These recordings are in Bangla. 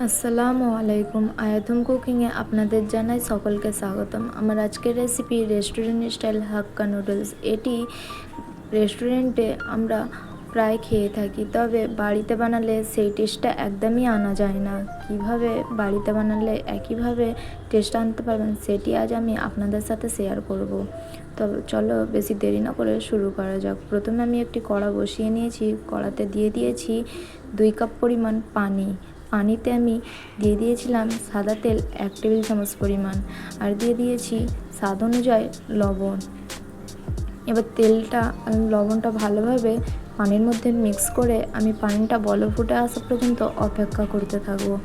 আসসালামু আলাইকুম। আয়াতুম কুকিংয়ে আপনাদের জানাই সকলকে স্বাগতম। আমার আজকের রেসিপি রেস্টুরেন্ট স্টাইল হাক্কা নুডলস। এটি রেস্টুরেন্টে আমরা প্রায় খেয়ে থাকি, তবে বাড়িতে বানালে সেই টেস্টটা একদমই আনা যায় না। কিভাবে বাড়িতে বানালে একইভাবে টেস্ট আনতে পারবেন সেটি আজ আমি আপনাদের সাথে শেয়ার করব। তবে চলো বেশি দেরি না করে শুরু করা যাক। প্রথমে আমি একটি কড়া বসিয়ে নিয়েছি। কড়াতে দিয়ে দিয়েছি 2 কাপ পরিমাণ পানি। পানিতে আমি দিয়ে দিয়েছিলাম সাদা তেল 1 টেবিল চামচ পরিমাণ, আর দিয়ে দিয়েছি স্বাদ অনুযায়ী লবণ। এবার তেলটা লবণটা ভালোভাবে পানির মধ্যে মিক্স করে আমি পানিটা বলক ফুটে আসা পর্যন্ত অপেক্ষা করতে থাকবো।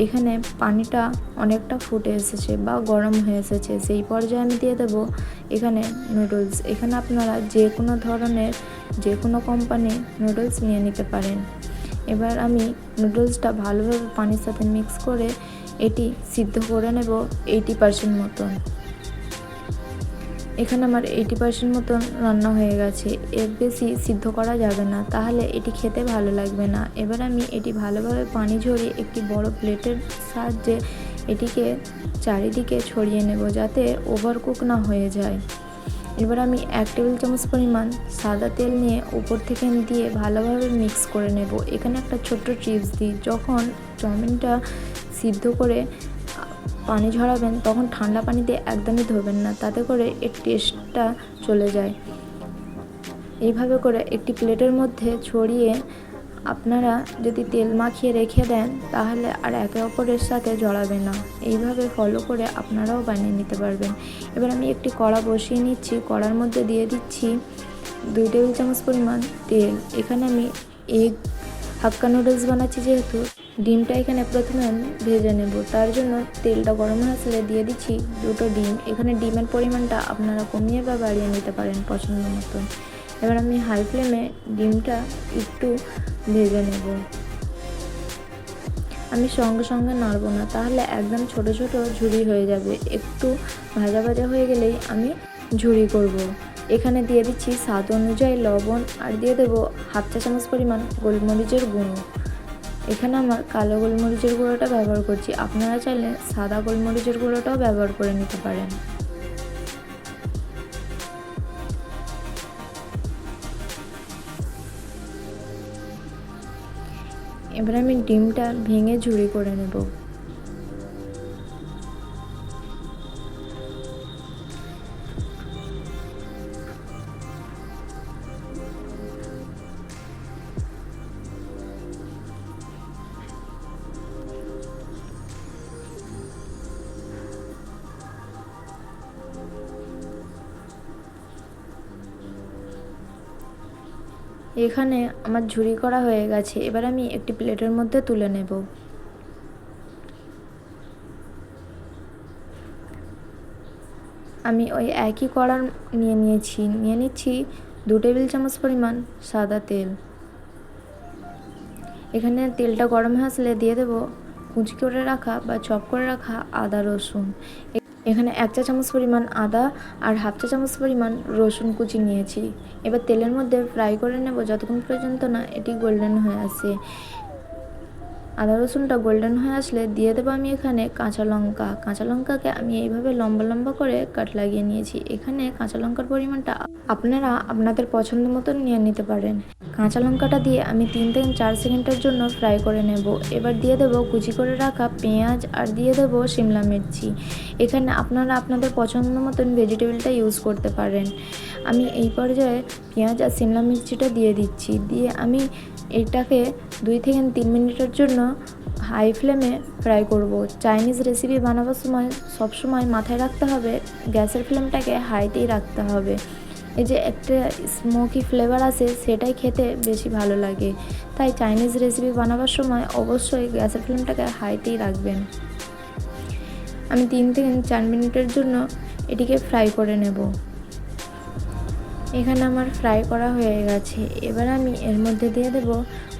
এখানে পানিটা অনেকটা ফুটে এসেছে বা গরম হয়ে এসেছে, সেই পর্যায়ে আমি দিয়ে দেবো এখানে নুডলস। এখানে আপনারা যে কোনো ধরনের যে কোনো কোম্পানির নুডলস নিয়ে নিতে পারেন। এবার আমি নুডলসটা ভালোভাবে পানির সাথে মিক্স করে এটি সিদ্ধ করে নেব 80% মতন। এখানে আমার 80% মতন রান্না হয়ে গেছে। এর বেশি সিদ্ধ করা যাবে না, তাহলে এটি খেতে ভালো লাগবে না। এবার আমি এটি ভালোভাবে পানি ঝরিয়ে একটি বড় প্লেটের সাহায্যে এটিকে চারিদিকে ছড়িয়ে নেব, যাতে ওভারকুক না হয়ে যায়। এবার আমি 1 টেবিল চামচ পরিমাণ সাদা তেল নিয়ে উপর থেকে দিয়ে ভালোভাবে মিক্স করে নেব। এখানে একটা ছোট্ট টিপস দিই, যখন চাউমিনটা সিদ্ধ করে পানি ঝরাবেন তখন ঠান্ডা পানি দিয়ে একদমই ধোবেন না, তাতে করে এর টেস্টটা চলে যায়। এইভাবে করে একটি প্লেটের মধ্যে ছড়িয়ে আপনারা যদি তেল মাখিয়ে রেখে দেন তাহলে আর একে অপরের সাথে জড়াবে না। এইভাবে ফলো করে আপনারাও বানিয়ে নিতে পারবেন। এবার আমি একটি কড়া বসিয়ে নিচ্ছি। কড়ার মধ্যে দিয়ে দিচ্ছি 2 টেবিল চামচ পরিমাণ তেল। এখানে আমি এগ হাক্কা নুডলস বানাচ্ছি, যেহেতু ডিমটা এখানে প্রথমে আমি ভেজে নেব। তার জন্য তেলটা গরম হয়ে আসলে দিয়ে দিচ্ছি 2টো ডিম। এখানে ডিমের পরিমাণটা আপনারা কমিয়ে বা বাড়িয়ে নিতে পারেন পছন্দ মতন। এবার আমি হাই ফ্লেমে ডিমটা একটু ভেজে নেব। আমি সঙ্গে সঙ্গে নাড়ব না, তাহলে একদম ছোট ছোট ঝুরি হয়ে যাবে। একটু ভাজা ভাজা হয়ে গেলেই আমি ঝুরি করব। এখানে দিয়ে দিচ্ছি স্বাদ অনুযায়ী লবণ, আর দিয়ে দেবো 1/2 চা চামচ পরিমাণ গোলমরিচের গুঁড়ো। এখানে আমার কালো গোলমরিচের গুঁড়োটা ব্যবহার করছি, আপনারা চাইলে সাদা গোলমরিচের গুঁড়োটাও ব্যবহার করে নিতে পারেন। এবার আমি ডিমটা ভেঙে ঝুরি করে নেব। এখানে আমার ঝুরি করা হয়ে গেছে। এবার আমি একটি প্লেটের মধ্যে তুলে নেব। আমি ওই একই কড়া নিয়ে নিচ্ছি 2 টেবিল চামচ পরিমাণ সাদা তেল। এখানে তেলটা গরম হয়ে আসলে দিয়ে দেবো কুচি করে রাখা বা চপ করে রাখা আদা রসুন। এখানে 1 চা চামচ পরিমাণ আদা আর 1/2 চা চামচ পরিমাণ রসুন কুচি নিয়েছি। এবার তেলের মধ্যে ফ্রাই করে নেব যতক্ষণ পর্যন্ত না এটি গোল্ডেন হয়ে আসে। আদা রসুনটা গোল্ডেন হয়ে আসলে দিয়ে দেবো আমি এখানে কাঁচা লঙ্কা। কাঁচা লঙ্কাকে আমি এইভাবে লম্বা লম্বা করে কাট লাগিয়ে নিয়েছি। এখানে কাঁচা লঙ্কার পরিমাণটা আপনারা আপনাদের পছন্দ মতন নিয়ে নিতে পারেন। কাঁচা লঙ্কাটা দিয়ে আমি 3 থেকে 4 সেকেন্ডের জন্য ফ্রাই করে নেব। এবার দিয়ে দেবো কুচি করে রাখা পেঁয়াজ, আর দিয়ে দেবো শিমলা মির্চি। এখানে আপনারা আপনাদের পছন্দ মতন ভেজিটেবলটা ইউজ করতে পারেন। আমি এই পর্যায়ে পেঁয়াজ আর শিমলা মির্চিটা দিয়ে দিচ্ছি। দিয়ে আমি এটাকে 2 থেকে 3 মিনিটের জন্য হাই ফ্লেমে ফ্রাই করব। চাইনিজ রেসিপি বানাবার সময় সবসময় মাথায় রাখতে হবে গ্যাসের ফ্লেমটাকে হাইতেই রাখতে হবে। এই যে একটা স্মোকি ফ্লেভার আসে, সেটাই খেতে বেশি ভালো লাগে। তাই চাইনিজ রেসিপি বানাবার সময় অবশ্যই গ্যাসের ফ্লেমটাকে হাইতেই রাখবেন। আমি 3 থেকে 4 মিনিটের জন্য এটিকে ফ্রাই করে নেব। এখানে আমার ফ্রাই করা হয়ে গেছে। এবার আমি এর মধ্যে দিয়ে দেব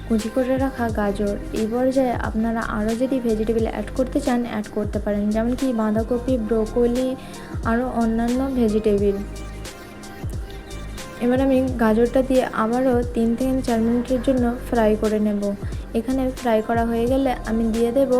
কুচি করে রাখা গাজর। এই পর্যায়ে আপনারা আরও যদি ভেজিটেবল অ্যাড করতে চান অ্যাড করতে পারেন, যেমন কি বাঁধাকপি, ব্রোকলি, আরও অন্যান্য ভেজিটেবল। এবার আমি গাজরটা দিয়ে আবারও 3 থেকে 4 মিনিটের জন্য ফ্রাই করে নেব। এখানে ফ্রাই করা হয়ে গেলে আমি দিয়ে দেব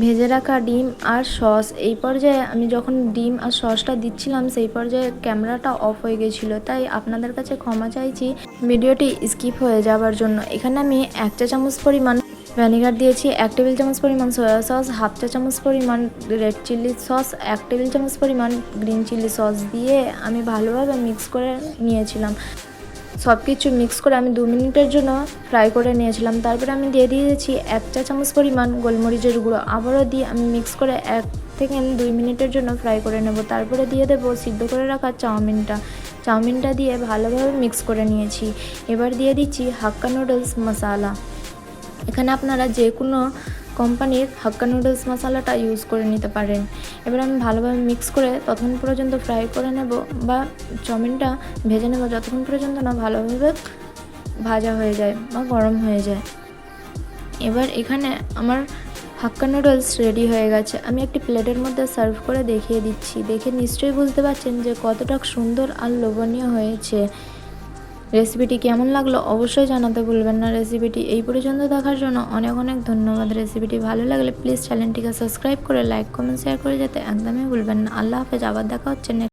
ভেজে রাখা ডিম আর সস। এই পর্যায়ে আমি যখন ডিম আর সসটা দিচ্ছিলাম সেই পর্যায়ে ক্যামেরাটা অফ হয়ে গেছিলো, তাই আপনাদের কাছে ক্ষমা চাইছি ভিডিওটি স্কিপ হয়ে যাওয়ার জন্য। এখানে আমি 1 চা চামচ পরিমাণ ভিনেগার দিয়েছি, 1 টেবিল চামচ পরিমাণ সয়া সস, 1/2 চা চামচ পরিমাণ রেড চিলি সস, 1 টেবিল চামচ পরিমাণ গ্রিন চিলি সস দিয়ে আমি ভালোভাবে মিক্স করে নিয়েছিলাম। সব কিছু মিক্স করে আমি 2 মিনিটের জন্য ফ্রাই করে নিয়েছিলাম। তারপরে আমি দিয়ে দিয়েছি 1 চা চামচ পরিমাণ গোলমরিচের গুঁড়ো। আবারও দিয়ে আমি মিক্স করে 1 থেকে 2 মিনিটের জন্য ফ্রাই করে নেব। তারপরে দিয়ে দেবো সিদ্ধ করে রাখা চাউমিনটা দিয়ে ভালোভাবে মিক্স করে নিয়েছি। এবার দিয়ে দিচ্ছি হাক্কা নুডলস মশলা। এখানে আপনারা যে কোনো কোম্পানির হাক্কা নুডলস মশলাটা ইউজ করে নিতে পারেন। এবার আমি ভালোভাবে মিক্স করে ততক্ষণ পর্যন্ত ফ্রাই করে নেব বা চাউমিনটা ভেজে নেব যতক্ষণ পর্যন্ত না ভালোভাবে ভাজা হয়ে যায় বা গরম হয়ে যায়। এবার এখানে আমার হাক্কা নুডলস রেডি হয়ে গেছে। আমি একটি প্লেটের মধ্যে সার্ভ করে দেখিয়ে দিচ্ছি। দেখে নিশ্চয়ই বুঝতে পারছেন যে কতটা সুন্দর আর লোভনীয় হয়েছে। রেসিপিটি কেমন লাগলো অবশ্যই জানাতে ভুলবেন না। রেসিপিটি এই পর্যন্ত দেখার জন্য অনেক অনেক ধন্যবাদ। রেসিপিটি ভালো লাগলে প্লিজ চ্যানেলটিকে সাবস্ক্রাইব করে লাইক কমেন্ট শেয়ার করে যেতে একদমই ভুলবেন না। আল্লাহ হাফেজ। আবার দেখা হচ্ছে নেক্সট